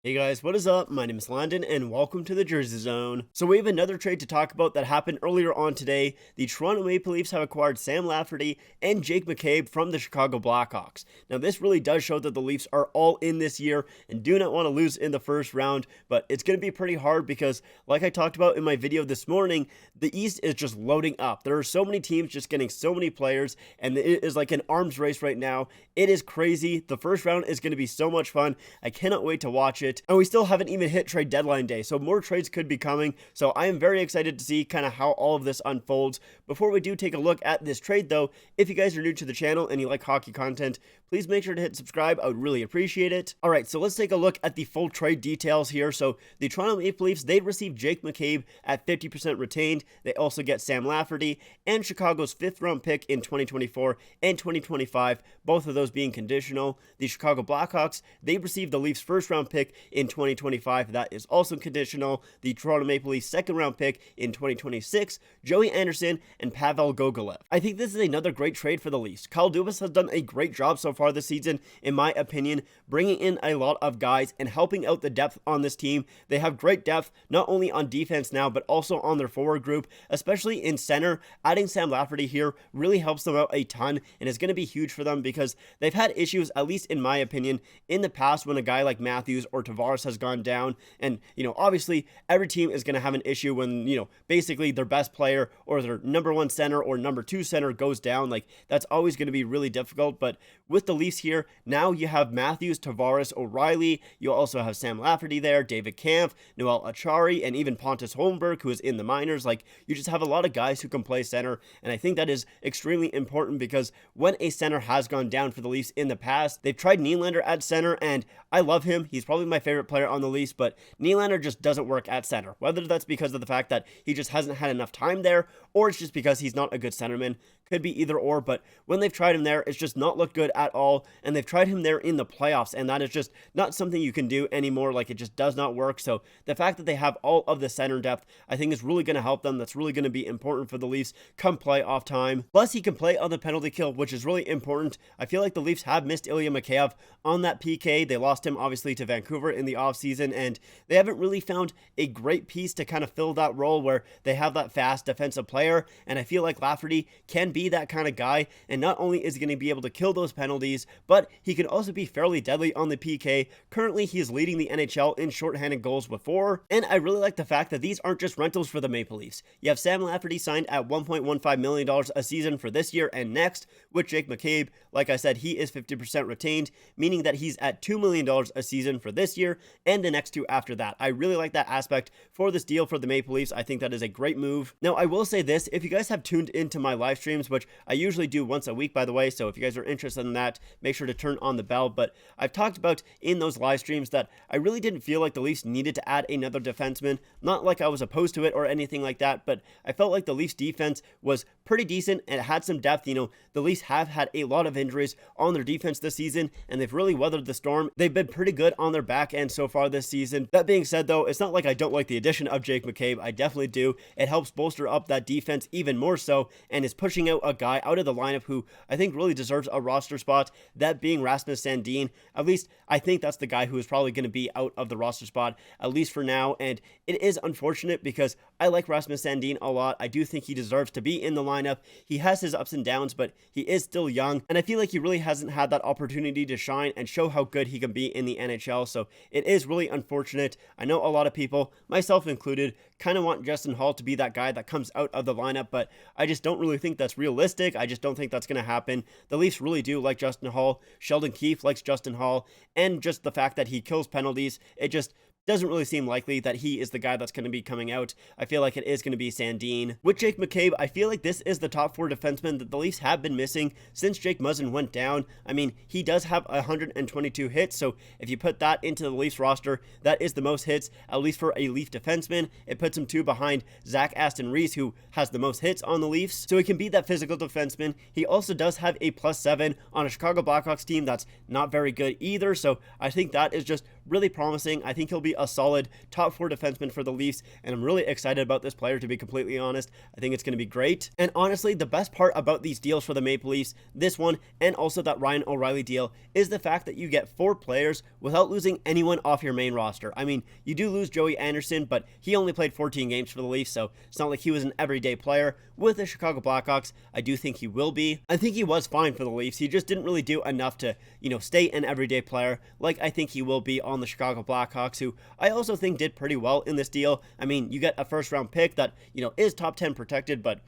Hey guys, what is up? My name is Landon and welcome to the Jersey Zone. So we have another trade to talk about that happened earlier on today. The Toronto Maple Leafs have acquired Sam Lafferty and Jake McCabe from the Chicago Blackhawks. Now this really does show that the Leafs are all in this year and do not want to lose in the first round, but it's going to be pretty hard because like I talked about in my video this morning, the East is just loading up. There are so many teams just getting so many players and it is like an arms race right now. It is crazy. The first round is going to be so much fun. I cannot wait to watch it. And we still haven't even hit trade deadline day, so more trades could be coming. So I am very excited to see kind of how all of this unfolds. Before we do take a look at this trade though, if you guys are new to the channel and you like hockey content, please make sure to hit subscribe. I would really appreciate it. All right, so let's take a look at the full trade details here. So the Toronto Maple Leafs, they received Jake McCabe at 50% retained. They also get Sam Lafferty and Chicago's 5th round pick in 2024 and 2025, both of those being conditional. The Chicago Blackhawks, they received the Leafs' 1st round pick in 2025. That is also conditional. The Toronto Maple Leafs 2nd round pick in 2026, Joey Anderson and Pavel Gogolev. I think this is another great trade for the Leafs. Kyle Dubas has done a great job so far this season, in my opinion, bringing in a lot of guys and helping out the depth on this team. They have great depth, not only on defense now, but also on their forward group, especially in center. Adding Sam Lafferty here really helps them out a ton and is going to be huge for them because they've had issues, at least in my opinion, in the past when a guy like Matthews or Tavares has gone down. And, obviously every team is going to have an issue when, basically their best player or their number 1 center or number 2 center goes down. Like, that's always going to be really difficult. But with the Leafs here, now you have Matthews, Tavares, O'Reilly. You also have Sam Lafferty there, David Kampf, Noel Achari, and even Pontus Holmberg, who is in the minors. Like, you just have a lot of guys who can play center. And I think that is extremely important because when a center has gone down for the Leafs in the past, they've tried Nylander at center, and I love him. He's probably my favorite player on the Leafs, but Nylander just doesn't work at center. Whether that's because of the fact that he just hasn't had enough time there, or it's just because he's not a good centerman. Could be either or, but when they've tried him there, it's just not looked good at all, and they've tried him there in the playoffs, and that is just not something you can do anymore. Like, it just does not work. So the fact that they have all of the center depth, I think is really going to help them. That's really going to be important for the Leafs come playoff time. Plus, he can play on the penalty kill, which is really important. I feel like the Leafs have missed Ilya Mikheyev on that PK. They lost him, obviously, to Vancouver in the offseason, and they haven't really found a great piece to kind of fill that role where they have that fast defensive player, and I feel like Lafferty can be that kind of guy, and not only is he going to be able to kill those penalties, but he can also be fairly deadly on the PK. Currently, he is leading the NHL in shorthanded goals with 4, and I really like the fact that these aren't just rentals for the Maple Leafs. You have Sam Lafferty signed at $1.15 million a season for this year and next, with Jake McCabe. Like I said, he is 50% retained, meaning that he's at $2 million a season for this year and the next 2 after that. I really like that aspect for this deal for the Maple Leafs. I think that is a great move. Now, I will say this, if you guys have tuned into my live streams, which I usually do once a week, by the way, so if you guys are interested in that, make sure to turn on the bell. But I've talked about in those live streams that I really didn't feel like the Leafs needed to add another defenseman. Not like I was opposed to it or anything like that, but I felt like the Leafs defense was pretty decent and it had some depth. The Leafs have had a lot of injuries on their defense this season, and they've really weathered the storm. They've been pretty good on their back end so far this season. That being said, though, it's not like I don't like the addition of Jake McCabe. I definitely do. It helps bolster up that defense even more so, and is pushing out a guy out of the lineup who I think really deserves a roster spot, that being Rasmus Sandin. At least I think that's the guy who is probably going to be out of the roster spot, at least for now, and it is unfortunate because I like Rasmus Sandin a lot. I do think he deserves to be in the lineup. He has his ups and downs, but he is still young, and I feel like he really hasn't had that opportunity to shine and show how good he can be in the NHL, so it is really unfortunate. I know a lot of people, myself included, kind of want Justin Hall to be that guy that comes out of the lineup, but I just don't really think that's realistic. I just don't think that's going to happen. The Leafs really do like Justin Hall. Sheldon Keefe likes Justin Hall, and just the fact that he kills penalties, it just doesn't really seem likely that he is the guy that's going to be coming out. I feel like it is going to be Sandin. With Jake McCabe, I feel like this is the top 4 defenseman that the Leafs have been missing since Jake Muzzin went down. I mean, he does have 122 hits, so if you put that into the Leafs roster, that is the most hits, at least for a Leaf defenseman. It puts him 2 behind Zach Aston Reese, who has the most hits on the Leafs, so he can be that physical defenseman. He also does have a +7 on a Chicago Blackhawks team that's not very good either, so I think that is just really promising. I think he'll be a solid top 4 defenseman for the Leafs, and I'm really excited about this player, to be completely honest. I think it's going to be great. And honestly, the best part about these deals for the Maple Leafs, this one and also that Ryan O'Reilly deal, is the fact that you get 4 players without losing anyone off your main roster. I mean, you do lose Joey Anderson, but he only played 14 games for the Leafs, so it's not like he was an everyday player. With the Chicago Blackhawks, I do think he will be. I think he was fine for the Leafs. He just didn't really do enough to, stay an everyday player like I think he will be on the Chicago Blackhawks, who I also think did pretty well in this deal. I mean, you get a first round pick that, is top 10 protected, but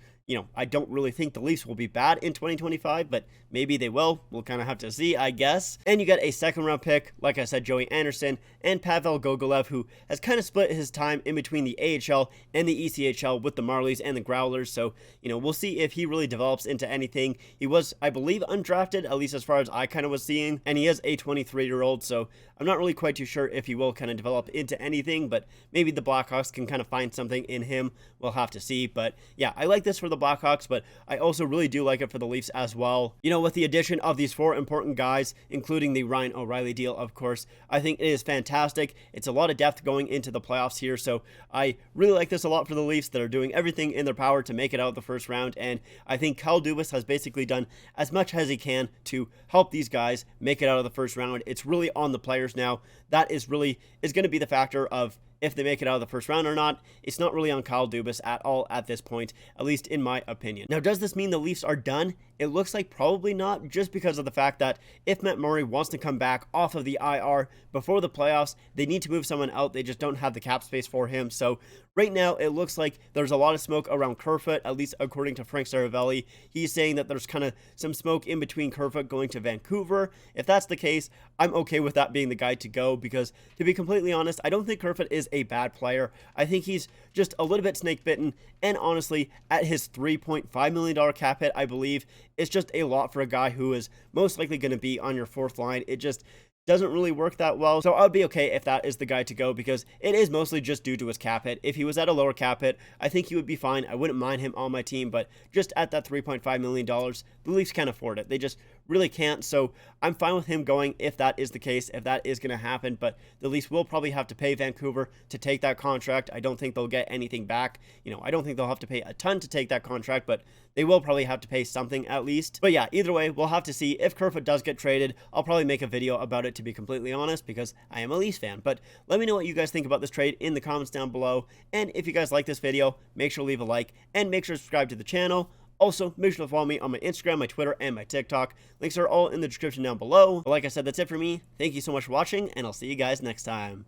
I don't really think the Leafs will be bad in 2025, but maybe they will. We'll kind of have to see, I guess. And you get a second round pick, like I said, Joey Anderson and Pavel Gogolev, who has kind of split his time in between the AHL and the ECHL with the Marlies and the Growlers. So, we'll see if he really develops into anything. He was, I believe, undrafted, at least as far as I kind of was seeing, and he is a 23-year-old, so I'm not really quite too sure if he will kind of develop into anything, but maybe the Blackhawks can kind of find something in him. We'll have to see. But yeah, I like this for the Blackhawks, but I also really do like it for the Leafs as well. With the addition of these 4 important guys, including the Ryan O'Reilly deal, of course, I think it is fantastic. It's a lot of depth going into the playoffs here, so I really like this a lot for the Leafs. That are doing everything in their power to make it out of the first round, and I think Kyle Dubas has basically done as much as he can to help these guys make it out of the first round. It's really on the players now. That is going to be the factor of if they make it out of the first round or not. It's not really on Kyle Dubas at all at this point, at least in my opinion. Now, does this mean the Leafs are done? It looks like probably not, just because of the fact that if Matt Murray wants to come back off of the IR before the playoffs, they need to move someone out. They just don't have the cap space for him. So right now, it looks like there's a lot of smoke around Kerfoot, at least according to Frank Saravelli. He's saying that there's kind of some smoke in between Kerfoot going to Vancouver. If that's the case, I'm okay with that being the guy to go, because to be completely honest, I don't think Kerfoot is a bad player. I think he's just a little bit snake bitten, and honestly, at his $3.5 million cap hit, I believe, it's just a lot for a guy who is most likely going to be on your 4th line. It just doesn't really work that well. So I would be okay if that is the guy to go, because it is mostly just due to his cap hit. If he was at a lower cap hit, I think he would be fine. I wouldn't mind him on my team, but just at that $3.5 million, the Leafs can't afford it. They just really can't. So I'm fine with him going if that is the case, if that is going to happen, but the Leafs will probably have to pay Vancouver to take that contract. I don't think they'll get anything back. I don't think they'll have to pay a ton to take that contract, but they will probably have to pay something at least. But yeah, either way, we'll have to see. If Kerfoot does get traded, I'll probably make a video about it, to be completely honest, because I am a Leafs fan. But let me know what you guys think about this trade in the comments down below. And if you guys like this video, make sure to leave a like and make sure to subscribe to the channel. Also, make sure to follow me on my Instagram, my Twitter, and my TikTok. Links are all in the description down below. But like I said, that's it for me. Thank you so much for watching, and I'll see you guys next time.